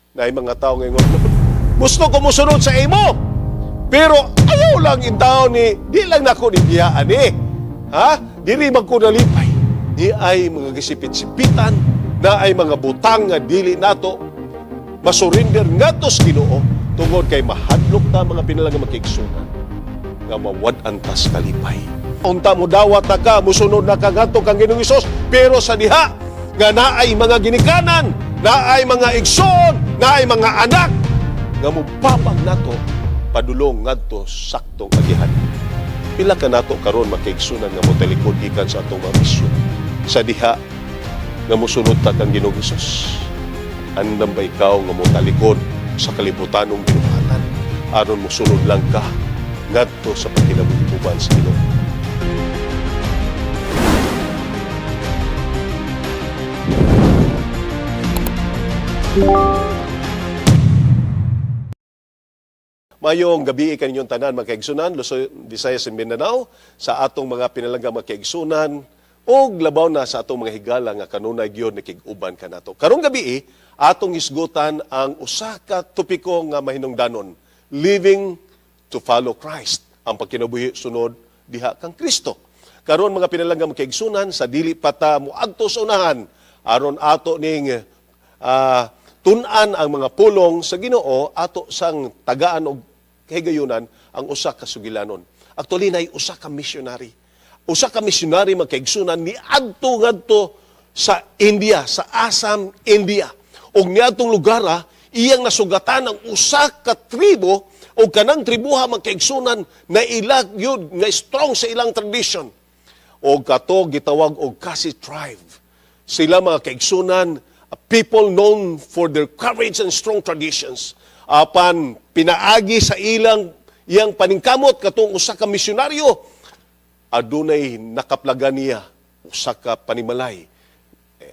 Na mga tao ngayon, gusto ko musunod sa imo. Pero ayaw lang in taon ni, di lang nako ni biyaan eh. Ha? Dili man ko nalipay. Di ay mga gisipit-sipitan, na ay mga butang nga dili nato masurinder ngadto sa Ginoo tungod kay mahadlok ta mga pinalang makigsunan nga mawad-antas kalipay. Unta mo dawat na ka, musunod na ka ngadto kang Ginoong Hesus, pero sa diha nga naay mga ginikanan, naay mga igsoon, naay mga anak nga mupapag nato padulong ngadto saktong agihan. Pila ka nato karon makaigsunan nga motalikod gikan sa atong mga misyon. Sa diha nga musunod ta kang Ginoong Hesus. Andam ba ikaw nga motalikod sa kalibutanong binuhatan aron musunod lang ka ngadto sa pagkinabuhian sa Ginoo. Mayong gabi kaninyong tanan mga kaigsunan, Luzon, Visayas ug Mindanao, sa atong mga pinalangga mga kaigsunan o labaw na sa atong mga higala nga kanunay gyud nakig-uban kanato. Karong gabi atong isgutan ang usa ka topiko nga mahinungdanon, living to follow Christ, ang pagkinabuhi sunod diha kang Kristo. Karon mga pinalangga mga kaigsunan, sa dili pa ta moadto sa unahan aron ato ning tun-an ang mga pulong sa Ginoo, ato sang tagaan og kahigayunan ang usa ka sugilanon. Actually nay usa ka missionary. Usa ka missionary magkaigsunan ni adto ngadto sa India, sa Assam, India. Og niadtong lugar iyang nasugatan ang usa ka tribo o kanang tribuha magkaigsunan na ilag yun nga strong sa ilang tradition. O kato gitawag og Khasi tribe. Sila mga kaigsunan, people known for their courage and strong traditions. Apan pinaagi sa iyang paningkamot katong usa ka misyonaryo, adunay nakaplagan niya usa ka panimalay.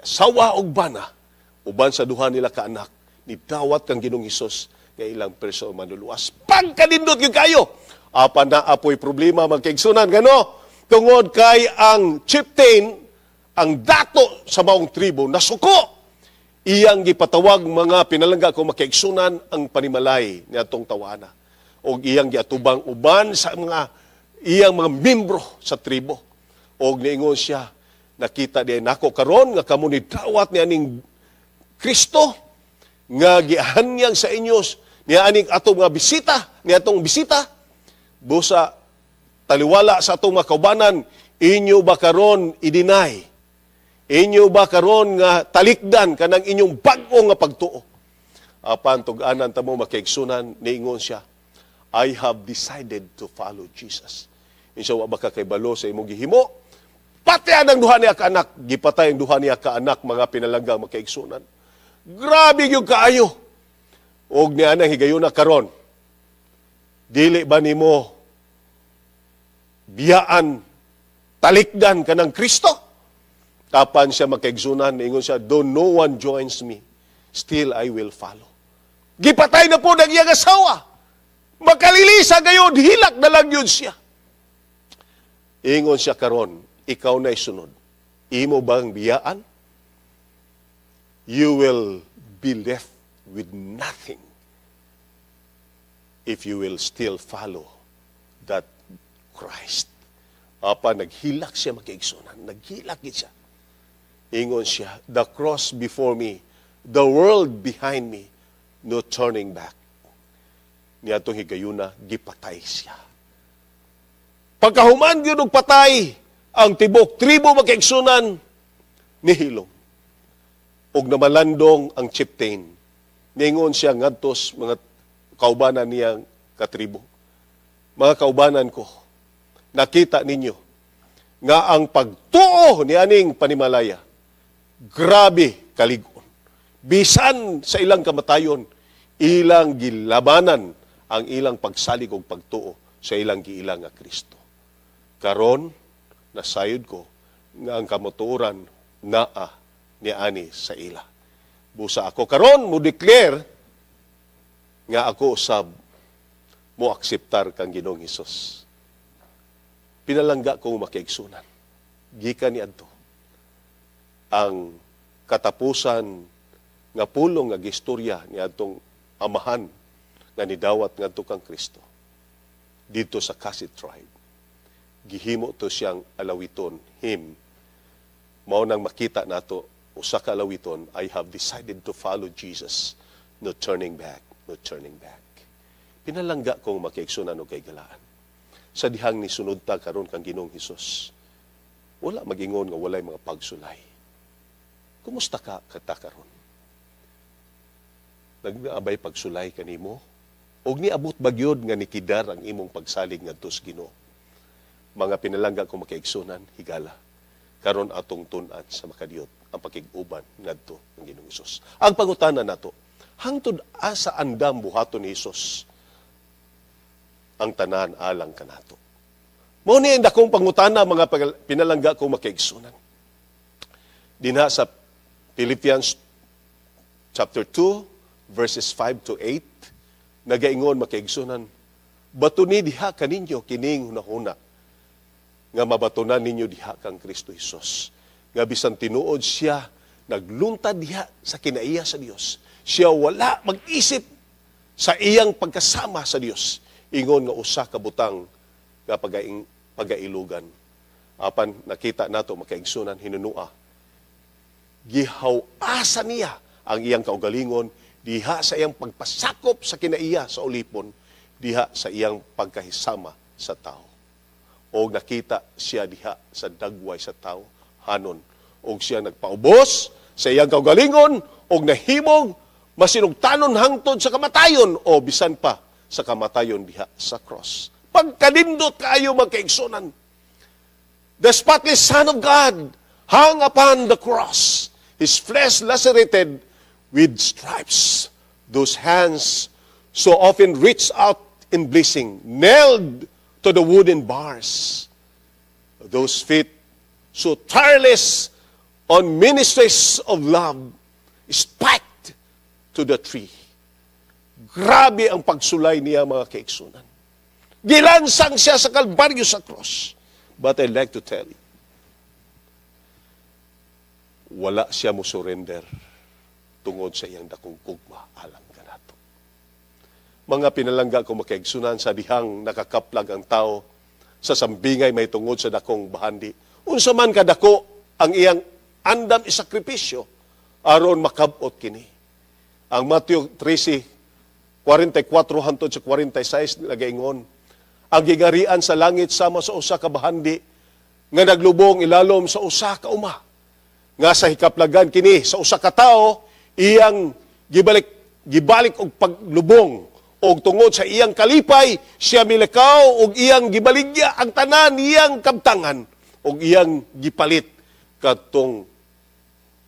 Sawa og bana, uban sa duha nila ka anak, nidawat kang Ginoong Hesus nga ilang perso manluluwas. Pagkanindot gyud kayo. Apan na apoy problema magkaigsunan gano, tungod kay ang chieftain, ang dato sa maong tribo nasuko. Iyang gipatawag mga pinalangga kung makaigsunan ang panimalay ni atong tawana. O iyang giatubang uban sa iyang mga membro sa tribo. O niingon siya, nakita di nako karon nga kamo ni dawat ni aning Kristo nga giahanyang sa inyo ni aning atong mga bisita, ni atong bisita. Busa taliwala sa atong mga kaubanan, inyo ba karon i-deny? Inyo ba karon nga talikdan kanang inyong bag-o nga pagtuo? Apan tug-anan ta mo makaigsunan, niingon siya, I have decided to follow Jesus. Insa wa ba ka kay balo sa imong gihimo? Patayan ang duha niya ka anak, gipatay ang duha niya ka anak, mga pinalangga makaigsunan. Grabe gyud kaayo. Og niya nang higayuna karon. Dili ba nimo biyaan talikdan kanang Kristo? Tapan siya makaigsunan, ingon siya, though no one joins me, still I will follow. Gipatay na po ng iyang asawa. Makalilisa gayon, hilak na lang yun siya. Ingon siya karon, ikaw na isunod. Imo bang biyaan? You will be left with nothing if you will still follow that Christ. Apa, naghilak siya makaigsunan. Naghilak siya. Ingon siya, the cross before me, the world behind me, no turning back. Niadtong higayuna, gipatay siya. Pagkahuman yun og patay, ang tibok tribo makaigsunan, nihilom. Og namalandong ang chieftain. Ningon siya ngadtos mga kaubanan niyang katribo. Mga kaubanan ko, nakita ninyo nga ang pagtuo ni aning panimalaya, grabe kaligon. Bisan sa ilang kamatayon, ilang gilabanan ang ilang pagsalig og pagtuo sa ilang giilang nga Kristo. Karon, nasayod ko nga ang kamatuoran naa ni ani sa ila. Busa ako karon mo declare nga ako usab mo akseptar kang Ginoong Hesus. Pinalangga ko makiigsunan. Gikan ni adto ang katapusan nga pulong nga gistorya ni atong amahan nga nidawat ngadto kang Kristo dito sa Kasit tribe. Gihimo to siyang alawiton, him. Mao nang makita nato usa ka alawiton, I have decided to follow Jesus, no turning back, no turning back. Pinalangga kong makiigsunan o kay galaan. Sa dihang ni sunod ta karon kang Ginoong Hesus, wala magingon nga walay mga pagsulay. Kumusta ka kata karon? Nagnaabay pagsulay kanimo? Og niabot bagyod nga nikidar ang imong pagsalig ngadto sa Ginoo. Mga pinalangga kong makiigsunan, higala. Karon atong tun-an sa makadiyot ang pakig-uban ngadto ng Ginoong Hesus. Ang pangutana nato, hangtod asa andam buhaton ni Hesus ang tanan alang kanato. Mao ni dakong pangutana mga pinalangga kong makiigsunan. Dinha sa Philippians chapter 2 verses 5 to 8 nagaingon makiigsunan, batuni diha kaninyo kining hunahuna nga mabatunan ninyo diha kang Kristo Hesus. Nga bisan tinuod siya nagluntad diha sa kinaiya sa Dios. Siya wala mag-isip sa iyang pagkasama sa Dios. Ingon nga usa ka butang nga pagailugan. Apan nakita nato makaigsunan hinunua. Gihaw-asa niya ang iyang kaugalingon diha sa iyang pagpasakop sa kinaiya sa ulipon, diha sa iyang pagkahisama sa tao. O nakita siya diha sa dagway sa tao, hanon. O siya nagpaubos sa iyang kaugalingon, o nahimog masinugtanon hangtod sa kamatayon, o bisan pa sa kamatayon diha sa cross. Pagkanindot kayo magkaigsunan. The spotless Son of God hung upon the cross, His flesh lacerated with stripes. Those hands so often reached out in blessing, nailed to the wooden bars. Those feet so tireless on ministries of love, spiked to the tree. Grabe ang pagsulay niya mga kaigsunan. Gilansang siya sa Kalbaryo sa cross. But I'd like to tell you, wala siya mo surrender tungod sa iyang dakong kugma alang kanato. Mga pinalangga ko makaigsunan sa dihang nakakaplag ang tao sa sambingay may tungod sa dakong bahandi. Unsa man kadako ang iyang andam isakripisyo aron makabot kini. Ang Matthew 13:44 hangtod sa 46 nagaingon, ang gigarian sa langit sama sa usa ka bahandi nga naglubong ilalom sa usa ka uma. Nga sa hikaplagan kini sa usa ka tawo iyang gibalik og paglubong og tungod sa iyang kalipay siya milakaw og iyang gibaligya ang tanan iyang kabtangan og iyang gipalit kadtong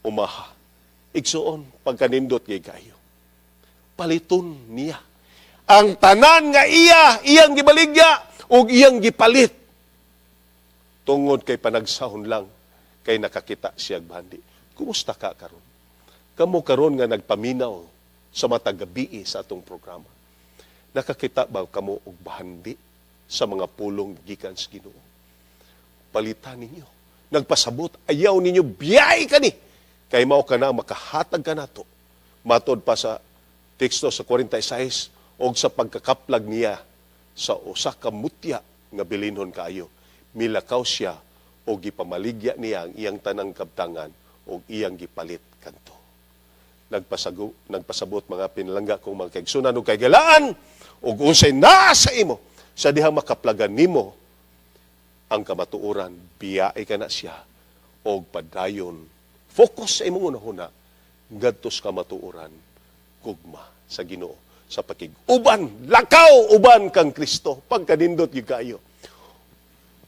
umaha. Igsuon pagkanindot kay kayo. Paliton niya ang tanan nga iyang gibaligya ug iyang gipalit tungod kay panagsahon lang kay nakakita siya bandi. Kumusta ka karon? Kamo karon nga nagpaminaw sa matag gabi sa atong programa. Nakakita ba kamo og bahandi sa mga pulong gikan sa Ginoo? Palitan ninyo. Nagpasabot ayaw ninyo biyay kani kay mao kana makahatag kanato. Matod pa sa teksto sa 46 og sa pagkakaplag niya sa usa ka mutya nga bilinhon kaayo, milakaw siya o gipamaligya niya ang iyang tanang kabtangan o iyang gipalit kanto. Nagpasabot mga pinalangga kong mga kaigsunan o kaygalaan o unsay nasa imo sa diha makaplagan nimo ang kamatuoran, biyae ka na siya o padayon. Focus sa imong unahuna, ngadtos kamatuoran, gugma sa Ginoo. Sa pakig-uban, lakaw uban kang Kristo, pagkanindot yung kayo.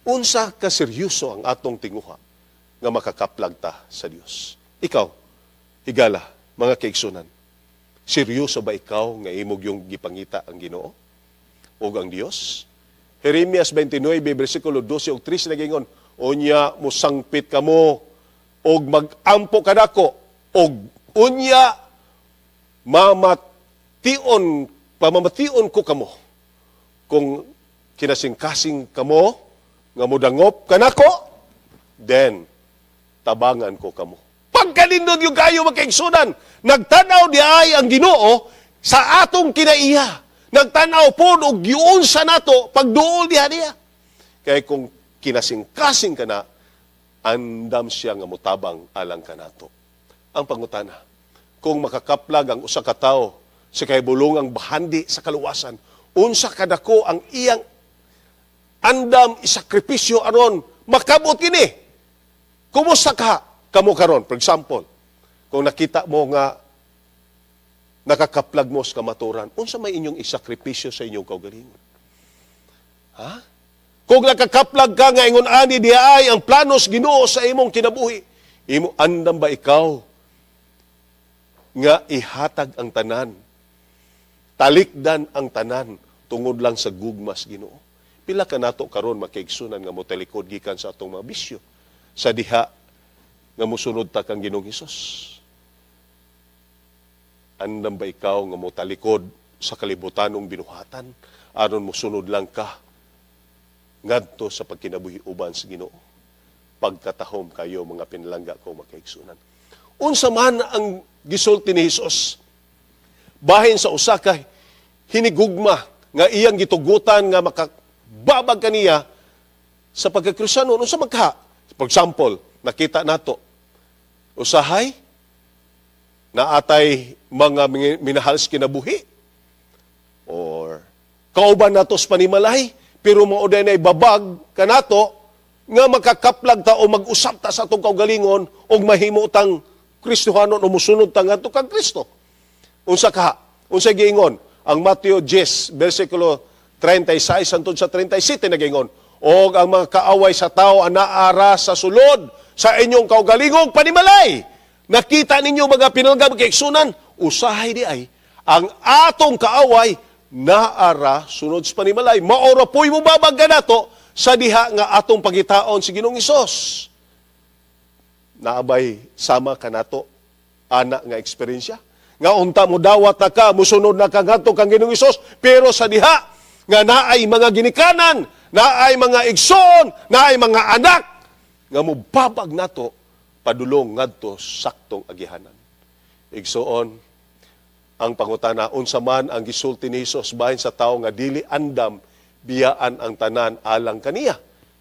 Unsa ka seryoso ang atong tinguha nga makakaplag ta sa Dios. Ikaw, higala, mga kaigsunan, seryoso ba ikaw nga imog yung gipangita ang Ginoo o ang Dios? Jeremias 29, versikulo 12 o 13 nagingon, unya musangpit kamo og mag-ampo kadako og unya pamamation ko kamo kung kinasing-kasing kamo nga mudangop kanako, then tabangan ko kamo. Pagkalindot yung kayo magkaigsunan. Nagtanaw di ay ang Ginoo sa atong kinaiya. Nagtanaw po og giun sa nato pagduol diha. Kaya kung kinasing-kasing ka na, andam siya nga mutabang alang ka nato. Ang pangutana, kung makakaplag ang usa ka tawo sa kahibulongang bahandi sa kaluwasan, unsa kadako ang iyang andam isakripisyo aron makabot kini. Kumusta ka kamo karon? For example, kung nakita mo nga nakakaplag mo sa kamaturan, unsa may inyong isakripisyo sa inyong kaugalingon? Ha? Kung nakakaplag ka nga ingon ani diha ay ang planos Ginoo sa imong kinabuhi, imo andam ba ikaw nga ihatag ang tanan, talikdan ang tanan tungod lang sa gugmas Ginoo? Pila ka nato karon makaigsunan nga motalikod gikan sa atong mga bisyo sa diha nga mosunod ta kang Ginoong Hesus? Andam ba ikaw nga motalikod sa kalibutanong binuhatan aron mosunod lang ka ngadto sa pagkinabuhi uban sa Ginoo? Pagkatahom kayo mga pinalangga ko makaigsunan. Unsa man ang gisulti ni Hesus bahin sa usa ka hinigugma nga iyang gitugutan nga makababag kaniya sa pagkakristyano, unsa magka? For example, nakita nato usahay na atay mga minahal sa kinabuhi or kauban nato sa panimalay pero mauday na ibabag kanato nga makakaplag ta o mag-usap ta sa atong kaugalingon o mahimo tang Kristohanon o musunod ta ngadto kang Kristo. Unsa ka? Unsa giingon? Ang Mateo 10 bersikulo 36 hangtod sa 37 nagingon, og ang mga kaaway sa tao anaara sa sulod sa inyong kaugalingong panimalay. Nakita ninyo mga pinalangga magkaigsunan, usahay di ay ang atong kaaway naara sunod sa panimalay. Maora po'y mubabag ka nato sa diha nga atong pagitaon si Ginoong Hesus. Naabay sama ka nato ana nga eksperyensya. Nga unta mo dawat na ka, musunod na ka ngadto kang Ginoong Hesus, pero sa diha nga naay mga ginikanan, naay mga igsoon, naay mga anak nga mubabag nato padulong ngadto saktong agihanan. Igsoon, ang pangutana, unsa man ang gisulti ni Hesus bahin sa tao nga dili andam biyaan ang tanan alang kaniya.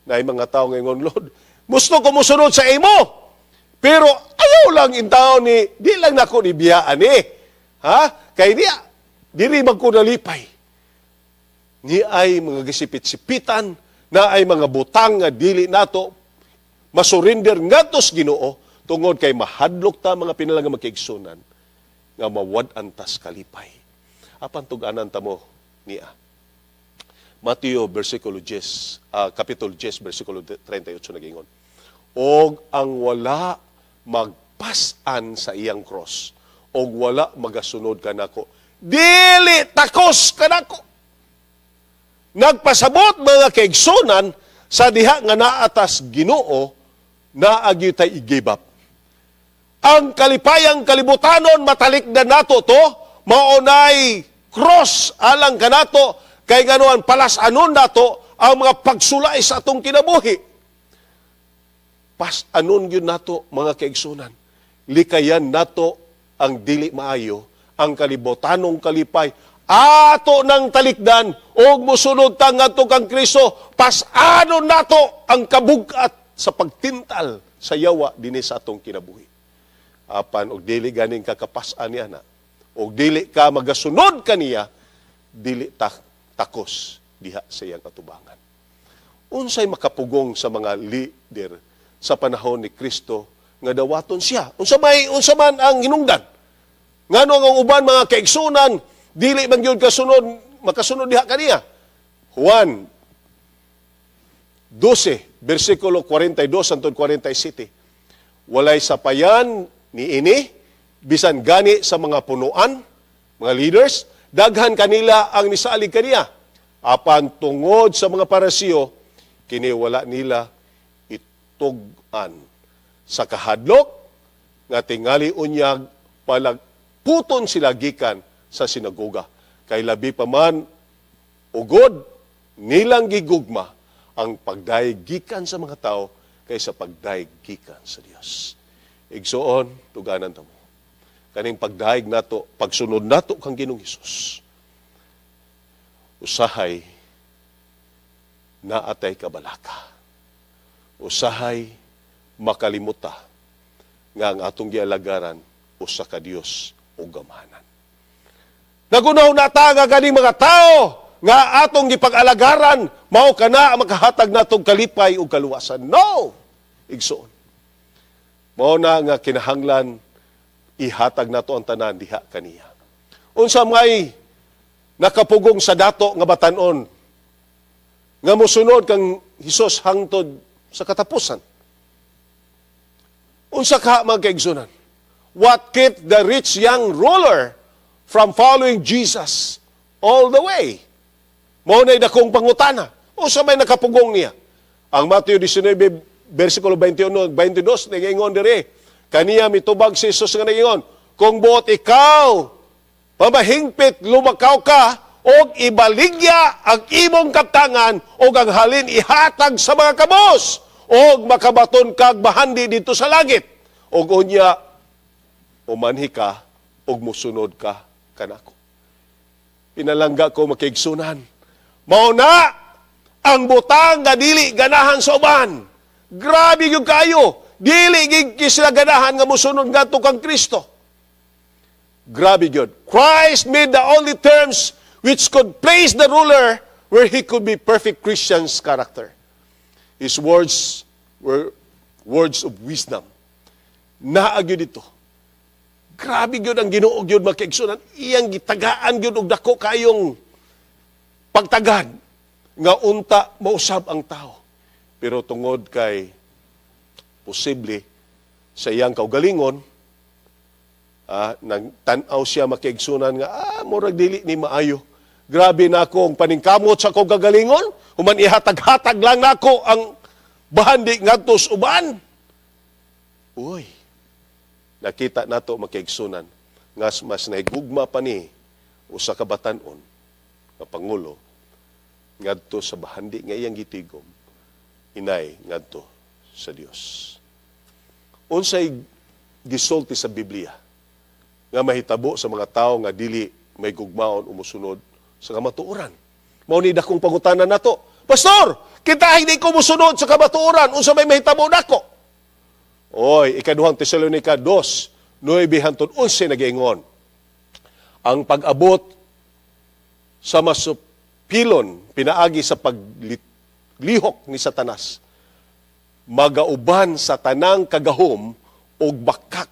Naay mga tao nga ingon, Lord, gusto ko musunod sa imo. Pero ayaw lang in tao ni di lang nako ni biyaan Ha? Kay niya diri man ko nalipay. Ni ay mga gisipit-sipitan, na ay mga butang nga dili nato masurinder ngadto sa Ginoo tungod kay mahadlok ta mga pinalangga magkaigsunan nga mawad-an tas kalipay. Apan tug-anan ta mo niya. Mateo versikulo 10, kapitulo 10 versikulo 38 nagingon. Og ang wala magpasan sa iyang cross, og wala magasunod kanako, dili takos kanako. Nagpasabot mga kaigsunan sa diha nga naatas Ginoo naagyo tay i-give up. Ang kalipayang kalibutanon matalikdan nato to, maunay cross alang kanato, kay ganoan palasanon nato ang mga pagsulay sa atong kinabuhi. Pasanon yun nato mga kaigsunan. Likayan nato ang dili maayo, ang kalibutanong kalipay, ato ng talikdan, o musunod ta ngadto kang Kristo, pasanon nato ang kabugat sa pagtintal sa yawa dinhi sa atong kinabuhi. Apan og dili ganing kakapas-an niya na, og dili ka magasunod kaniya, dili takos diha sa iyang atubangan. Unsay makapugong sa mga leader sa panahon ni Kristo nga dawaton siya? Unsa man ang hinungdan? Ngano ang uban mga kaigsunan dili man gyud makasunod diha kaniya? Juan 12 bersikulo 42 hangtod 47. Walay sapayan ni ini, bisan gani sa mga punuan, mga leaders, daghan kanila ang nisalig kaniya. Apan tungod sa mga parasiyo, kini wala nila itugan sa kahadlok, nga tingali unyag palagputon sila gikan sa sinagoga. Kay labi pa man, ugod, nilang gigugma ang pagdaig gikan sa mga tao kaysa pagdaig gikan sa Dios. Igsuon, tuganan ta mo. Kaning pagdahig nato, pagsunod nato kang Ginoong Hesus. Usahay naatay kabalaka. Usahay makalimuta nga ang atong gialagaran usa ka Dios o gamahanan. Nagunaw na ta nga ganing mga tao nga atong gipag-alagaran mao kana ang makahatag natong kalipay ug kaluwasan. No! Igsoon. Mao na nga kinahanglan ihatag nato ang tanan diha kaniya. Unsa may nakapugong sa dato nga batan-on nga mosunod kang Hesus hangtod sa katapusan. Unsa ka mga kaigsunan? What kept the rich young ruler from following Jesus all the way? Mao nay dakong pangutana. Unsa may nakapugong niya? Ang Mateo 19 versikulo 21 22 nagingon diri, kaniya mitubag si Jesus nga nagingon, kung buot ikaw mamahingpit lumakaw ka og ibaligya ang imong kaptangan og ang halin ihatag sa mga kabos og makabaton kag bahandi dito sa langit og unya umanhi ka og mosunod ka kanako. Pinalangga ko makiigsunan, mao na ang butang nga dili ganahan sa uban. Grabe yung kayo, dili gid sila ganahan nga mosunod ngadto kang Kristo. Grabe yun. Christ made the only terms which could place the ruler where he could be perfect Christian's character. His words were words of wisdom. Naagyo dito. Grabe yun ang Ginoo yun makiigsunan. Iyang gitagaan yun og dako kayong pagtagad nga unta mausab ang tao. Pero tungod kay posible sa iyang kaugalingon, nagtanaw siya makiigsunan nga, murag dili ni maayo. Grabe na akong paningkamot sa akong kagalingon, human ihatag-hatag lang nako ang bahandi ngadto sa uban. Uy, nakita nato makiigsunan, mas naigugma pa ni usa ka batan-on nga pangulo ngadto sa bahandi nga iyang gitigom, inay ngadto sa Dios. Unsay gisulti sa Biblia nga mahitabo sa mga tao nga dili may gugmaon o musunod sa kamatuoran. Mao ni dakong pangutanan nato, Pastor, kita hindi ko musunod sa kamatuoran, unsa may mahitabo nako? Oy, ikaduhang Tesalonica 2:9-11 nagingon, ang pag-abot sa masupilon pinaagi sa paglihok ni Satanas, magauban sa tanang kagahom og bakak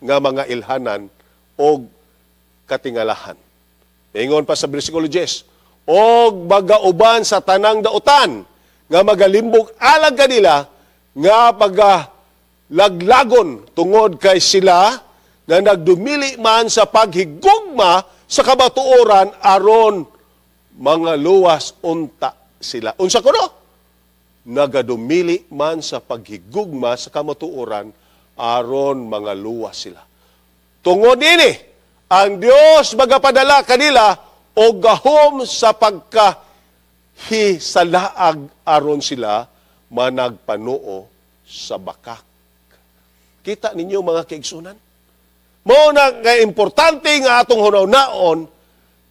nga mga ilhanan og katingalahan. Ingon pa sa bersikulo 10, og magauban sa tanang dautan nga magalimbog alang kanila nga pagalaglagon tungod kay sila nga nagdumili man sa paghigugma sa kabatuoran aron mga luwas unta sila. Unsa kuno? Nagadumili man sa paghigugma sa kamatuoran aron mga luwas sila. Tungod ini, ang Dios magapadala kanila o gahom sa pagkahisalaag aron sila managpanuo sa bakak. Kita ninyo mga kaigsunan? Mao na nga importante nga atong hunaw-naon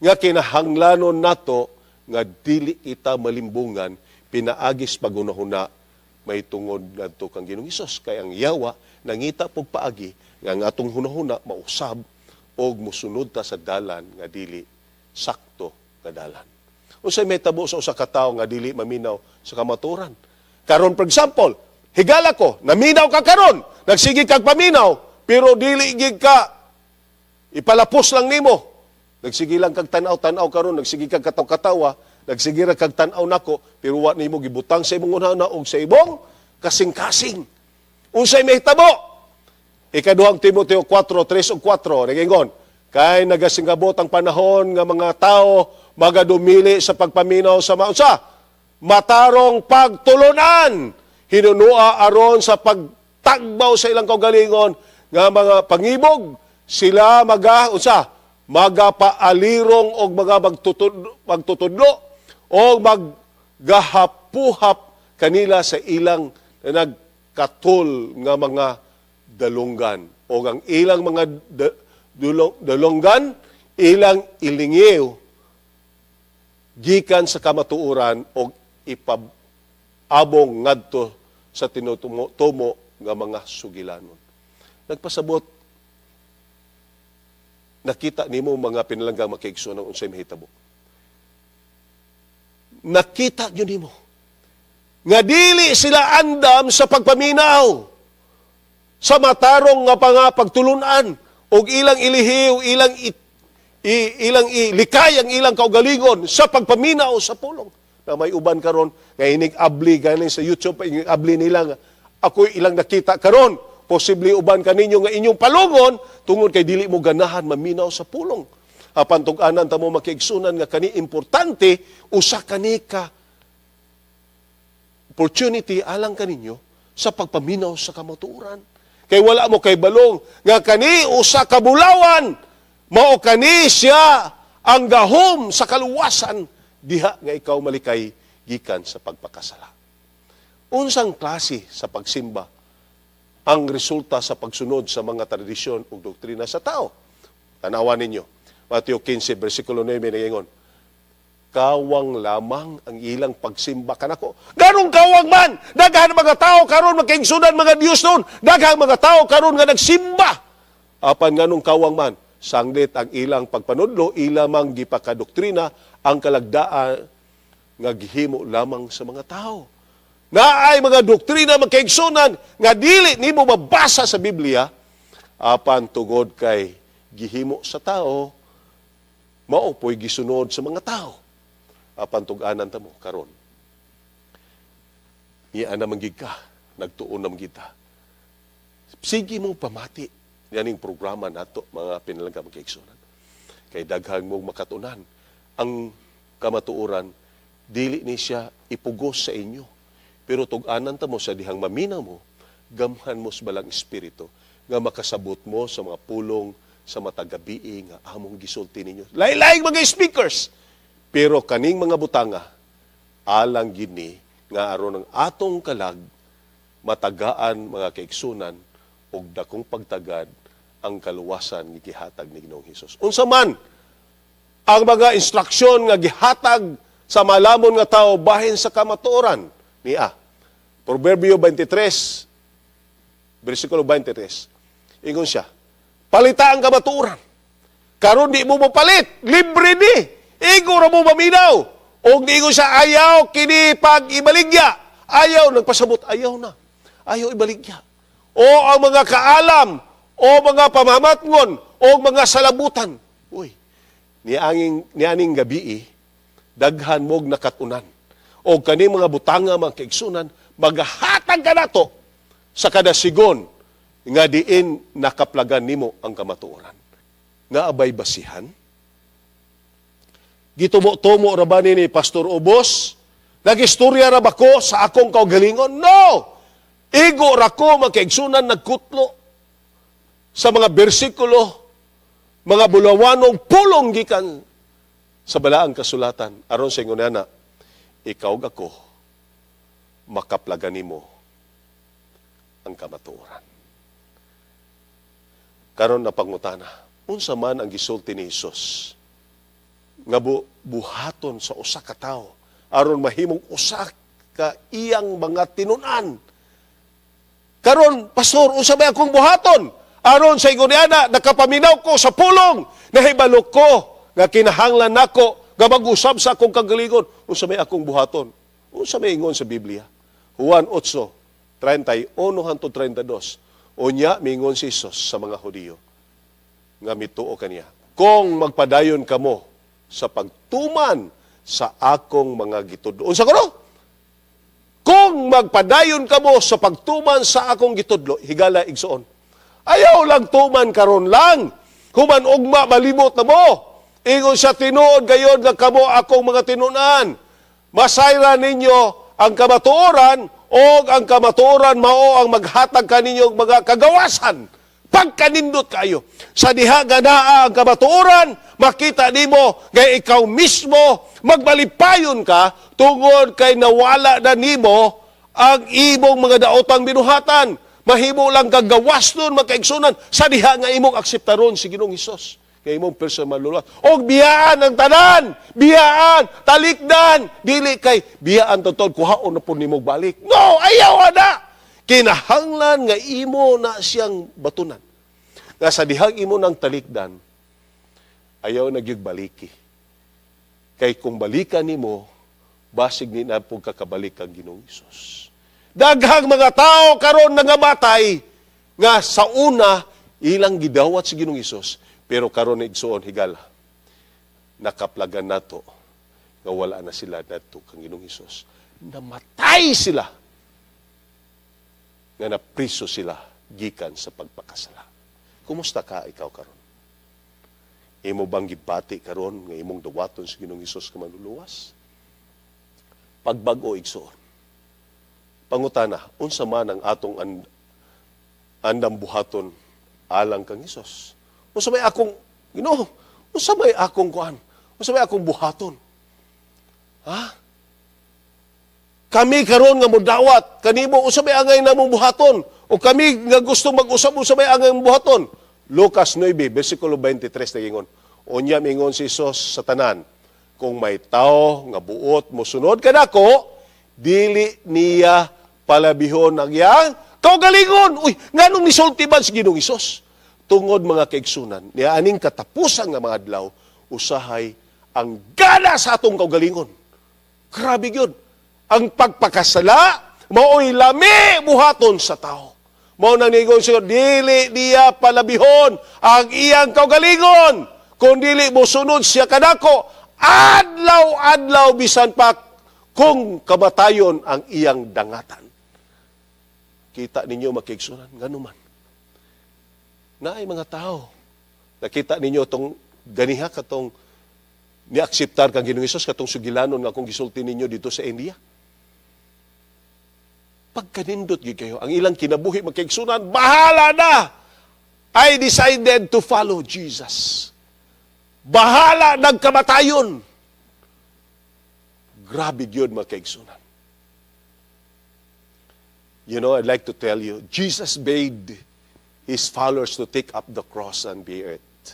nga kinahanglanon nato nga dili kita malimbungan pinaagis pagunahuna may tungod ngadto kang Ginoong Hesus. Kay ang yawa nangita pog paagi nga ang atong hunahuna mausab og mosunod ta sa dalan nga dili sakto nga dalan. Unsay may tabo sa usa ka tawo nga dili maminaw sa kamatuoran? Karon for example, higala ko, naminaw ka karon, nagsige kag paminaw, pero dili gid ka ipalapos lang nimo. Nagsige lang kag tanaw-tanaw karon, nagsige kag kataw-katawa, nagsige ra kag tan-aw nako, pero wa nimo gibutang sa imong unahana og sa ibong kasing-kasing. Unsay mahitabo? Ikaduhang Timoteo 4:3 ug 4 nagingon, kay nagasingabot ang panahon nga mga tao magadumili sa pagpaminaw sa maunsa, matarong pagtulunan, hinunua aron sa pagtagbaw sa ilang kaugalingon nga mga pangibog, sila magapaalirong og mga magtutudlo o maggahapuhap kanila sa ilang nagkatul nga mga dalunggan. O ang ilang mga dalunggan, ilang ilingiw, gikan sa kamatuoran o ipababong ngadto sa tinutumo nga mga sugilanon. Nagpasabot, nakita nimo mga pinalanggang makiigsunan ng unsay mahitabo. Nakita nyo nimo nga dili sila andam sa pagpaminaw sa matarong nga pagtulunan o ilang ilihiw, ilang ilikay ang ilang kaugalingon sa pagpaminaw sa pulong. Na may uban karon nga inig-abli galing sa YouTube, inig-abli nila nga ako ilang nakita karon. Posible uban kaninyo nga inyong palungon tungod kay dili mo ganahan maminaw sa pulong. Apan tug-anan ta mo makiigsunan nga kani importante usa kani ka opportunity alang kaninyo sa pagpaminaw sa kamatuoran. Kay wala mo kay balong nga kani usa ka bulawan mao kani siya ang gahom sa kaluwasan diha nga ikaw malikay gikan sa pagpakasala. Unsang klase sa pagsimba ang resulta sa pagsunod sa mga tradisyon o doktrina sa tao? Tanawan ninyo. Mateo 15, versikulo 9, nagingon, kawang lamang ang ilang pagsimba kanako. Ganong kawang man! Daghang mga tao karon makiigsunan mga Diyos noon. Daghang mga tao karon nga nagsimba. Apan ganong kawang man, sanglit ang ilang pagpanudlo, ilamang gipakadoktrina ang kalagdaan nga gihimo lamang sa mga tao. Naay mga doktrina magkaigsunan nga dili nimo mabasa sa Biblia apan tugod kay gihimo sa tao mao po'y gisunod sa mga tao apan tug-anan ta mo karon iya na manggid ka nagtuon na kita sige mo pamati yaning programa nato mga pinalanggang magkaigsunan kay daghang mong makatunan ang kamatuoran dili ni siya ipugos sa inyo. Pero tug-anan ta mo sa dihang mamina mo, gamhan mo sa balang espiritu, nga makasabot mo sa mga pulong sa matagabi nga among gisulti ninyo. Lain-laing mga speakers. Pero kaning mga butanga, alang gini nga aron ang atong kalag, matagaan mga kaigsunan, og dakong pagtagad ang kaluwasan ni gihatag ni Ginoong Hesus. Unsa man, ang mga instruksyon nga gihatag sa malamon nga tao bahin sa kamatuoran, niya. Proverbio 23, versikulo 23. Ingon siya, palita ang kamatuoran. Karon di mo mapalit, libre ni. Igo ra mo maminaw. Og di ingon siya, ayaw kini pag ibaligya. Ayaw, nagpasabot, ayaw na. Ayaw ibaligya. O ang mga kaalam, o mga pamamatngon, o mga salabutan. Uy, nianing gabi, daghan mog nakatunan. O kani mga butanga, mga kaigsunan, maghatag ka nato sa kada sigon nga diin nakaplagan nimo ang kamatuoran. Nga abay basihan? Gitumo-tumo ra ba ni Pastor Ubos? Nagistorya ra ba ko sa akong kaugalingon? No! Igo ra ko magkaigsunan nagkutlo sa mga bersikulo, mga bulawanong pulong gikan sa balaang kasulatan. Aron sa ingon na, ikaw ako, makaplagan nimo ang kamatuoran. Karon na pangutana, unsa man ang gisulti ni Hesus nga buhaton sa usa ka tawo aron mahimong usa ka iyang mga tinun-an. Karon, pastor, unsa may akong buhaton? Aron sa ingon niana, nakapaminaw ko sa pulong, nahibalo ko nga kinahanglan nako nga mag-usab sa akong kagalingon, unsa may akong buhaton? Unsa may ingon sa Biblia? Juan 8, 31 hangtod 32. Unya mingon si Jesus sa mga Hudiyo nga mituo kaniya. Kung magpadayon kamo sa pagtuman sa akong mga gitudlo. Unsa kuno? Kung magpadayon kamo sa pagtuman sa akong gitudlo, higala igsuon. Ayaw lang tuman karon lang. Human ugma malimot na mo. Ingon sa tinuod gayon nga kamo akong mga tinunan. Masayra ninyo ang kamatuoran o ang kamatuoran mao ang maghatag kaninyo mga kagawasan. Pagkanindot kayo. Sa diha ganaa ang kamatuoran, makita nimo nga ikaw mismo magbalipayon ka tungod kay nawala na nimo ang imong mga daotang binuhatan. Mahimo lang kang gawas nun, makaigsunan, sa diha nga imong akseptaron si Ginoong Hesus. Nga imong personal luluwas. O biyaan ang tanan, biyaan, talikdan, dili kay biyaan totoo, kuhaon na po nimong balik. No, ayaw na! Kinahanglan nga imo na siyang batunan. Nga sa dihang imo ng talikdan, ayaw na gyud baliki. Kay kung balikan nimo, basig ni na pong kakabalik ang Ginoong Hesus. Daghang mga tao karon nangamatay nga sa una ilang gidawat si Ginoong Hesus, pero karon igsuon higala. Nakaplagan nato nga wala na sila nato kang Ginoong Hesus. Namatay sila. Nga napriso sila gikan sa pagpakasala. Kumusta ka ikaw karon? Imo bang gibati karon nga imong dawaton sa Ginoong Hesus ka manluluwas? Pagbag-o igsuon. Pangutana, unsa man ang atong andam buhaton alang kang Hesus? Unsa may akong Ginoo? Unsa may akong kuan? Unsa may akong buhaton? Ha? Kami karon nga modawat kanimo unsa may angay namong buhaton? O kami nga gusto mag-usab unsa may angay namong buhaton? Lucas 9 bersikulo 23 nagingon. Unya mingon si Hesus sa tanan, kung may tao nga buot mosunod kanako, dili niya palabihon ang iyang kaugalingon. Uy, nganong nisulti man si Ginoong Hesus? Tungod mga kaigsunan, niya aning katapusan nga mga adlaw, usahay ang gana sa atong kaugalingon. Grabe yun. Ang pagpakasala, mao'y lami buhaton sa tao. Mao nang ningon siya, dili niya palabihon ang iyang kaugalingon. Kung dili mo sunod siya kanako, adlaw-adlaw bisan pa kung kamatayon ang iyang dangatan. Kita ninyo makigsunan, nganuman. Naay mga tao, nakita ninyo itong ganiha katong ni-akseptar kang Ginoong Hesus katong sugilanon nga kung gisulti ninyo dito sa India. Pagkanindot gyud kayo, ang ilang kinabuhi makigsunan, bahala na! I decided to follow Jesus. Bahala nagkamatayon. Grabe yun makigsunan. You know, I'd like to tell you, Jesus bade His followers to take up the cross and bear it.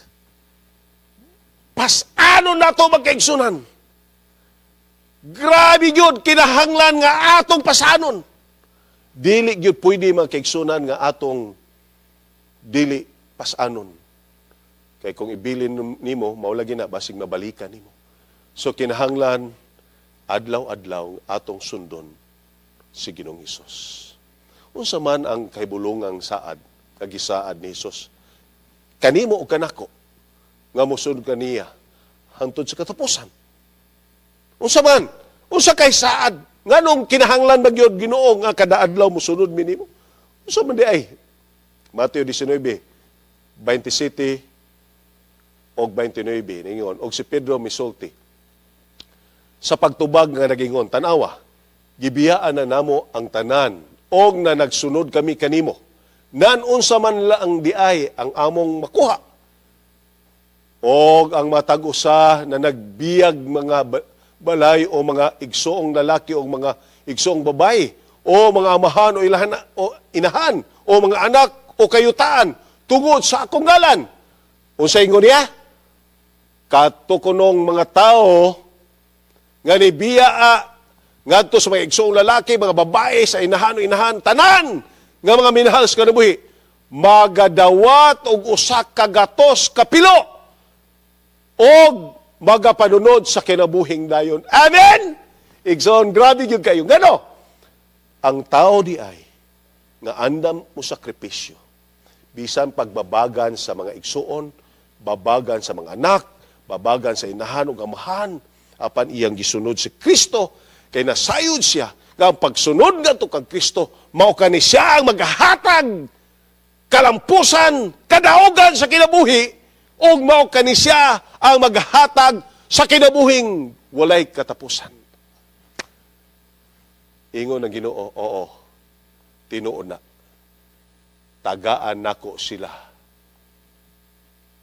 Pas-ano na to makigsunan? Grabe yun, kinahanglan nga atong pasanon. Dili gyud pwede makigsunan nga atong dili pasanon. Kay kung ibilin nimo, maulagi na basig mabalikan nimo. So kinahanglan adlaw-adlaw atong sundon si Ginoong Hesus. Unsa man ang kahibulungang saad, kagisaad ni Hesus, kanimo o kanako nga mosunod kaniya hangtod sa katapusan. Unsa man, unsa kay saad nganong kinahanglan magyud Ginoo nga kada adlaw mosunod mi nimo? Unsa man di ay? Mateo 19:27 og 29 ningon, og si Pedro misulti sa pagtubag nga nagingon, tanawa, gibiyaan na namo ang tanan og na nagsunod kami kanimo. Nan unsa man lang di ay ang among makuha. Og ang matag usa na nagbiyag mga balay o mga igsoong lalaki o mga igsoong babae o mga amahan o inahan o mga anak o kayutaan tungod sa akong ngalan. Unsa ingon niya? Katukunong mga tao nga nibiyaa ngadto sa mga igsoong lalaki, mga babae sa inahan o inahan, tanan nga mga minahal sa kanabuhi, magadawat og usa ka gatos kapilo og magapanunod sa kinabuhing dayon. Amen! Igsoon, grabe yun kayo. Ngano? Ang tao di ay nga andam mo sakripisyo. Bisan pagbabagan sa mga igsoon, babagan sa mga anak, babagan sa inahan o amahan, apan iyang gisunod si Kristo, kay nasayod siya, nga ang pagsunod nga to kag Kristo, mao kani siya ang maghatag kalampusan, kadaugan sa kinabuhi, o mao kani siya ang maghatag sa kinabuhing walay katapusan. Ingon ng Ginoo, oo, tinuod na. Tagaan nako sila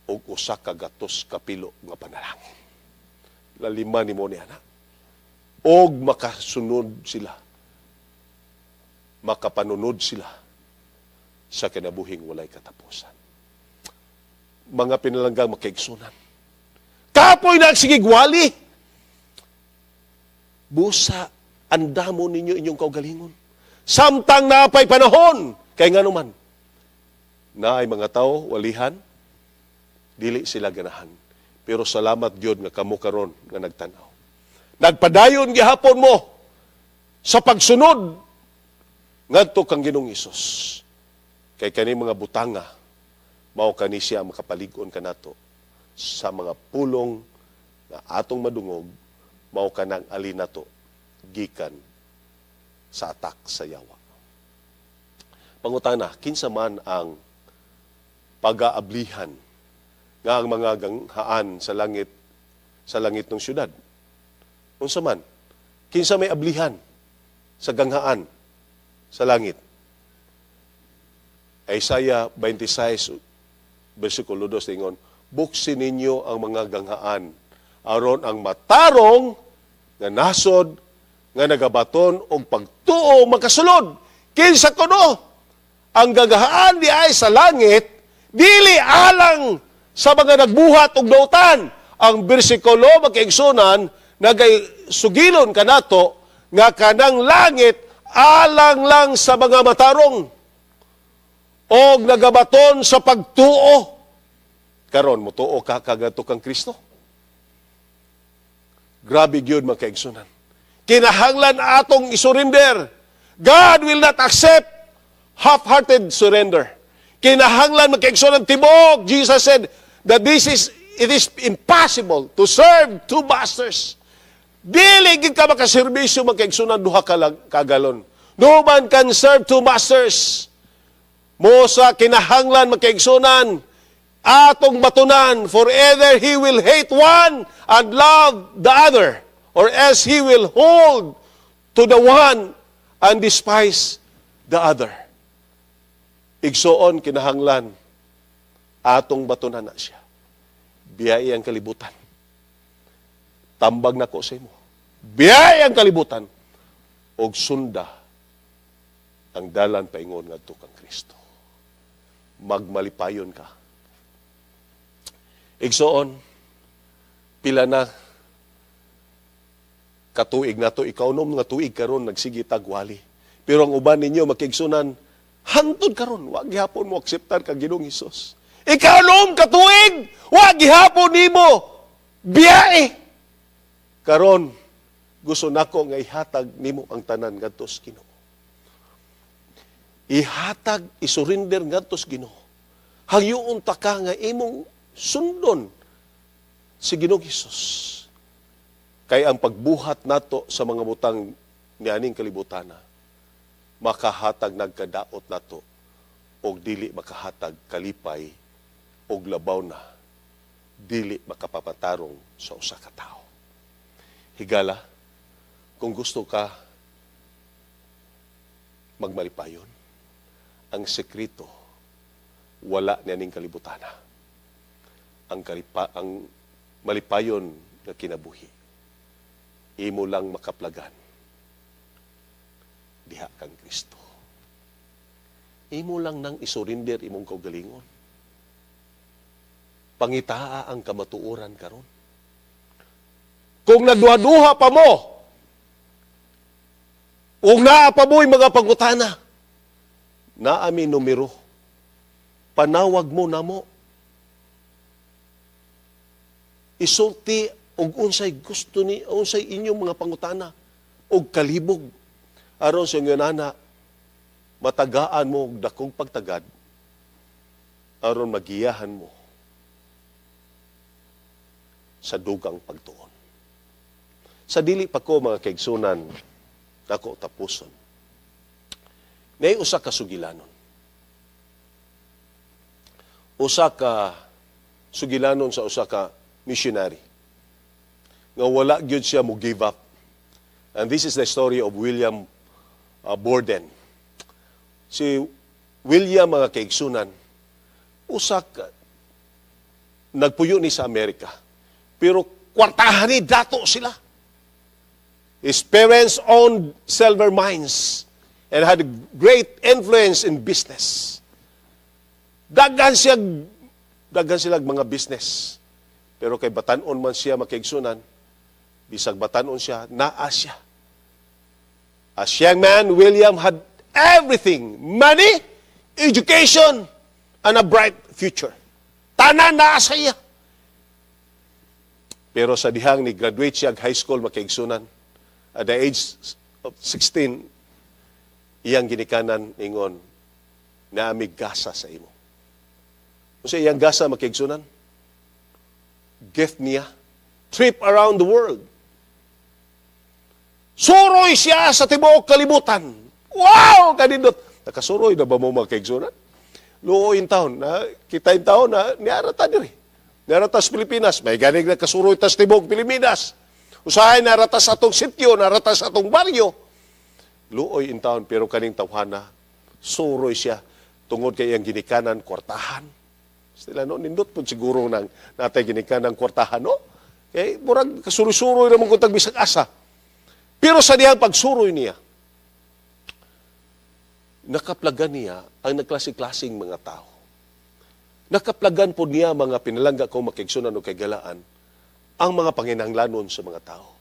og usa ka gatos kapilo nga panalangin. Lalima ni mo niya na. Og makasunod sila. Makapanunod sila sa kinabuhing walay katapusan. Mga pinalanggang makaigsunan. Kapoy na sigigwali. Busa, andamo ninyo inyong kaugalingon. Samtang napay panahon, kay nga naman, na ay mga tao, walihan, dili sila ganahan. Pero salamat Diyon nga kamo karon nga nagtanaw. Nagpadayon gihapon mo sa pagsunod ngadto kang Ginoong Hesus. Kay kani mga butanga mao kani siya makapalig-on kanato sa mga pulong na atong madungog mao kanang alin nato gikan sa atak sa yawa. Pangutana, kinsa man ang pag-aablihan nga ang mga ganghaan sa langit ng syudad? Unsa man? Kinsa may ablihan sa ganghaan sa langit? Isaiah 26, versikulo 2, tingon, buksin ninyo ang mga ganghaan, aron ang matarong nga nasod, nga nagabaton og pagtuo makasulod. Kinsa kuno? Ang ganghaan di ay sa langit, dili alang sa mga nagbuhat og dautan. Ang bersikulo makiigsunan nagay sugilon kanato nga kanang langit alang lang sa mga matarong og nagabaton sa pagtuo. Karon mutuo ka kagato kang Kristo. Grabe gyud makaigsunan. Kinahanglan atong isurrender. God will not accept half-hearted surrender. Kinahanglan makaigsunan tibok. Jesus said that it is impossible to serve two masters. Dili gid ka makaserbisyo makaigsunan duha ka kagalon. No man can serve two masters. Mosa kinahanglan makaigsunan atong batunan, for either he will hate one and love the other, or else he will hold to the one and despise the other. Igsoon kinahanglan atong batunan na siya. Biyay ang kalibutan. Tambag na ko sa imo. Biyay ang kalibutan. Og sunda ang dalan paingon ngadto kang Kristo. Magmalipayon ka. Igsoon, pila na katuig na to, ikaw nom nga tuig karon nagsige tagwali. Pero ang uban ninyo makigsunan, hantod karon, wag gihapon mo akseptar kang Ginoong Hesus. Ikaw nom katuig, wag gihapon nimo biyae. Karon gusto nako nga ihatag nimo ang tanan ngadto sa Ginoo. Ihatag, isurrender ngadto sa Ginoo. Hayuon ta ka nga imong sundon si Ginoong Hesus. Kay ang pagbuhat nato sa mga butang nianing kalibutana, makahatag nagkadaot nato og dili makahatag kalipay og labaw na dili makapapatarong sa usa ka tawo. Higala, kung gusto ka magmalipayon, ang sekreto wala nianing kalibutana. Ang malipayon na kinabuhi, imo lang makaplagan diha kang Kristo. Imo lang nang isurinder imong kaugalingon. Pangitaa ang kamatuoran karon. Kung nagduha-duha pa mo, kung naa pa mo'y mga pangutana, naami numero, panawag mo na mo. Isulti og unsay gusto ni unsay inyong mga pangutana og kalibog aron sa inyo nana matagaan mo og dakong pagtagad aron magiyahan mo sa dugang pagtuon. Sa dili pa ko mga kaigsunan nako tapuson. Nay usa ka sugilanon. Usa ka sugilanon sa usa ka missionary. Nga wala gyud siya mo give up. And this is the story of William Borden. Si William mga kaigsunan, usak nagpuyo ni sa Amerika. Pero kwartahan ni dato sila. His parents owned silver mines and had a great influence in business. daghan sila mga business. Pero kay batanon man siya makaigsunan, bisag batanon siya, naa siya. As young man, William had everything. Money, education, and a bright future. Tanan naa sa iya. Pero sa dihang ni graduate siya high school makaigsunan, at the age of 16, iyang ginikanan ingon, naamig gasa sa imo. Kung sa iyang gasa makaigsunan, gift niya, trip around the world. Suroy siya sa tibuok kalibutan. Wow! Kanindot. Nakasuroy na ba mo makaigsunan? Luoy taon. Kita yung taon na niarata diri. Niarata sa Pilipinas. May ganing nakasuroy tas tibuok Pilipinas. Usahay narata sa atong sityo, narata sa atong baryo. Luoy in taon, pero kaning tawhana, suroy siya tungod kay iyang ginikanan, kwartahan. Sila no, nindot po siguro nang natay ginikanan, kwartahan, no? Kaya murag kasuroy-suroy naman kung tagbisag asa. Pero sa dihang pagsuroy niya, nakaplagan niya ang nagklase-klaseng mga tao. Nakaplagan po niya mga pinalangga kong makigsunan o kagalaan ang mga panginahanglanon sa mga tao.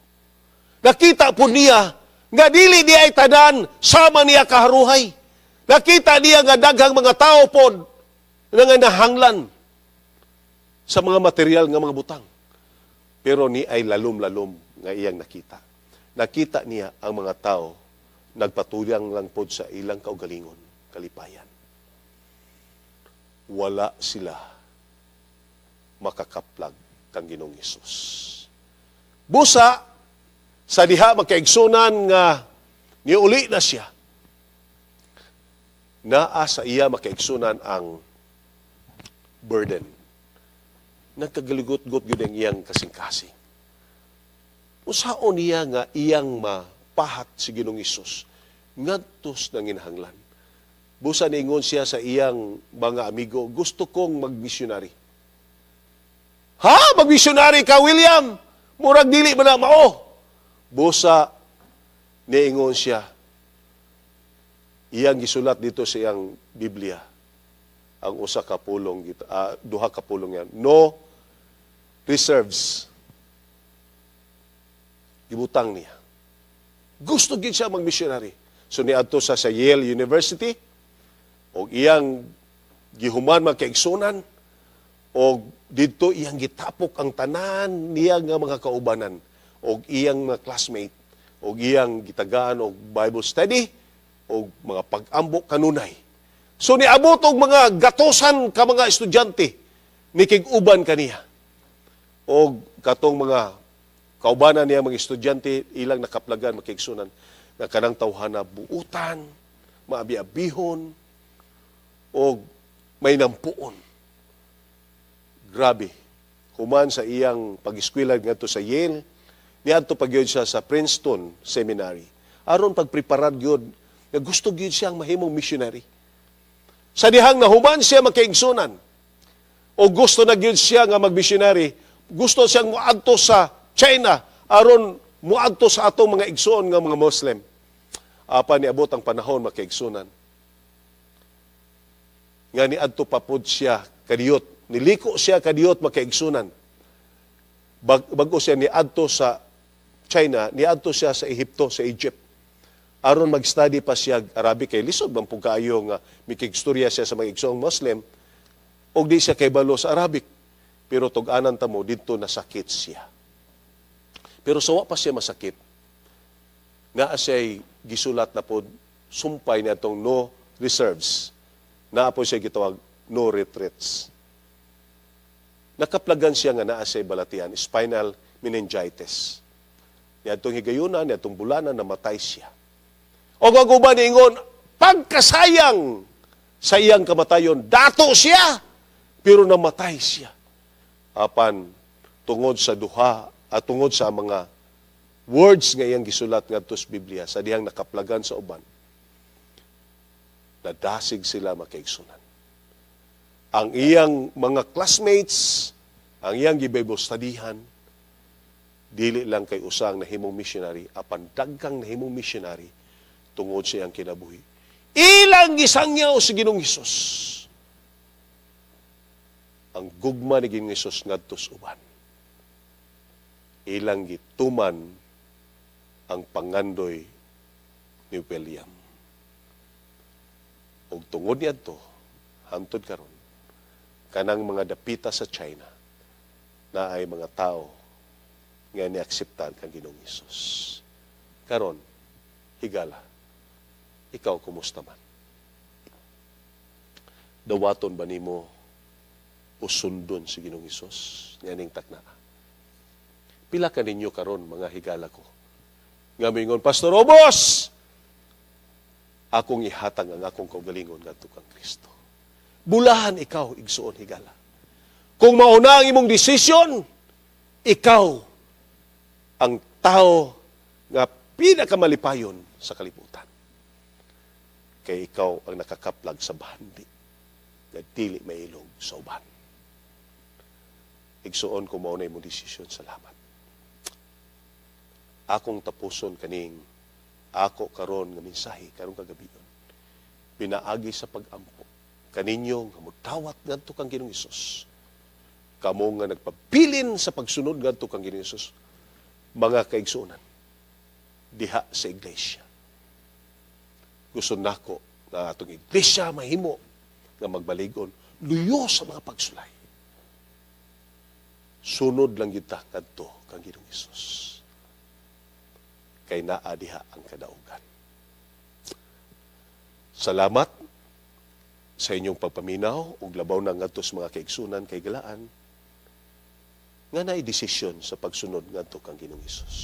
Nakita po niya nga dili di ay tanan sama niya kaharuhay. Nakita niya nga daghang mga tao po nga nahanglan sa mga material nga mga butang. Pero ni ay lalom-lalom nga iyang nakita. Nakita niya ang mga tao nagpatuyang lang po sa ilang kaugalingon, kalipayan. Wala sila makakaplag kang Ginoong Hesus. Busa, sa diha makaigsunan nga niuli na siya, naa sa iya makaigsunan ang burden. Nagkagaligot-got yun ang iyang kasing-kasing. Usaon niya nga iyang mapahat si Ginoong Hesus ngadtos nang inhanglan. Busa ningon siya sa iyang mga amigo, gusto kong mag-missionary. Ha? Mag-missionary ka, William? Murag dili ba na mao? Busa niingon siya, iyang gisulat dito sa iyang Biblia, ang usa ka pulong, duha ka pulong yan. No reserves. Gibutang niya. Gusto gid siya mag-missionary. So niadto sa Yale University, o iyang gihuman magkaigsunan, o dito iyang gitapok ang tanan niya nga mga kaubanan, o iyang mga classmate, o iyang gitagaan og Bible study, o mga pag-ambok kanunay. So niabot og mga gatosan ka mga estudyante, nikig-uban kaniya. O katong mga kaubanan niya mga estudyante, ilang nakaplagan, makigsunan, na kanang tawhana buutan, maabi-abihon, o may nampuon. Grabe. Human sa iyang pag-eskwela ngadto sa Yale, niadto pa gyud siya sa Princeton Seminary. Aron pagpreparar gyud nga gusto gyud siyang mahimong missionary. Sa dihang nahuman siya makaigsunan, o gusto na gyud siya nga mag-missionary, gusto siyang moadto sa China aron moadto sa atong mga igsoon nga mga Muslim. Apa niabot ang panahon makaigsunan. Nga niadto pa pud siya kadiyot, niliko siya kadiyot makaigsunan. Bago siya niadto sa China, niadto siya sa Ehipto, sa Egypt. Aron mag-study pa siya Arabic, kay lisod man pug kaayo nga mikigstorya siya sa mga igsoong Muslim, og di siya kay balo sa Arabic. Pero tug-anan ta mo didto nasakit siya. Pero sawa pa siya masakit, naa siya'y gisulat na po, sumpay na itong no reserves. Naa po siya gitawag no retreats. Nakaplagan siya nga naa siya'y balatian, spinal meningitis. Niya itong higayunan, niya itong bulanan, namatay siya. O gaguban niingon, pagkasayang sa iyang kamatayon, dato siya, pero namatay siya. Apan, tungod sa duha, at tungod sa mga words nga iyang gisulat ngadto sa Biblia, sa dihang nakaplagan sa uban, nadasig sila makaigsunan. Ang iyang mga classmates, ang iyang gi-Bible studyhan, dili lang kay usang nahimong missionary, apan dagkang nahimong missionary tungod sa iyang kinabuhi. Ilang gisangyaw sa Ginoong Hesus. ang gugma ni Ginoong Hesus ngadto sa uban. Ilang gituman ang pangandoy ni William. Ug tungod niadto, hangtod karon, kanang mga dapita sa China na ay mga tao nga niakseptan kang Ginoong Hesus. Karon, higala, ikaw kumusta man? Dawaton ba nimo usundon si Ginoong Hesus nianing takna? Pila ka ninyo karon mga higala ko? Nga mingon, Pastor Obos, akong ihatag ang akong kaugalingon ngadto kang Kristo. Bulahan ikaw, igsuon higala. Kung mauna ang imong desisyon, ikaw ang tao nga pinakamalipayon sa kalibutan. Kay ikaw ang nakakaplag sa bahandi nga dili mailog sa uban. Igsuon kung mauna imong desisyon, salamat. Akong tapuson kaning ako karon nga mensahe karong kagabion. Pinaagi sa pag-ampo kaninyo nga mutawat ngadto kang Ginoong Hesus. Kamo nga nagpabilin sa pagsunod ngadto kang Ginoong Hesus. Mga kaigsuonan diha sa iglesia. Gusto nako nga atong iglesia mahimo nga magbaligon luyo sa mga pagsulay. Sunod lang kita kadto kang Ginoong Hesus. Kay naa diha ang kadaugan. Salamat sa inyong pagpaminaw ug labaw na ngadto sa mga kaigsunan kay galaan nga naay desisyon sa pagsunod ngadto kang Ginoong Hesus.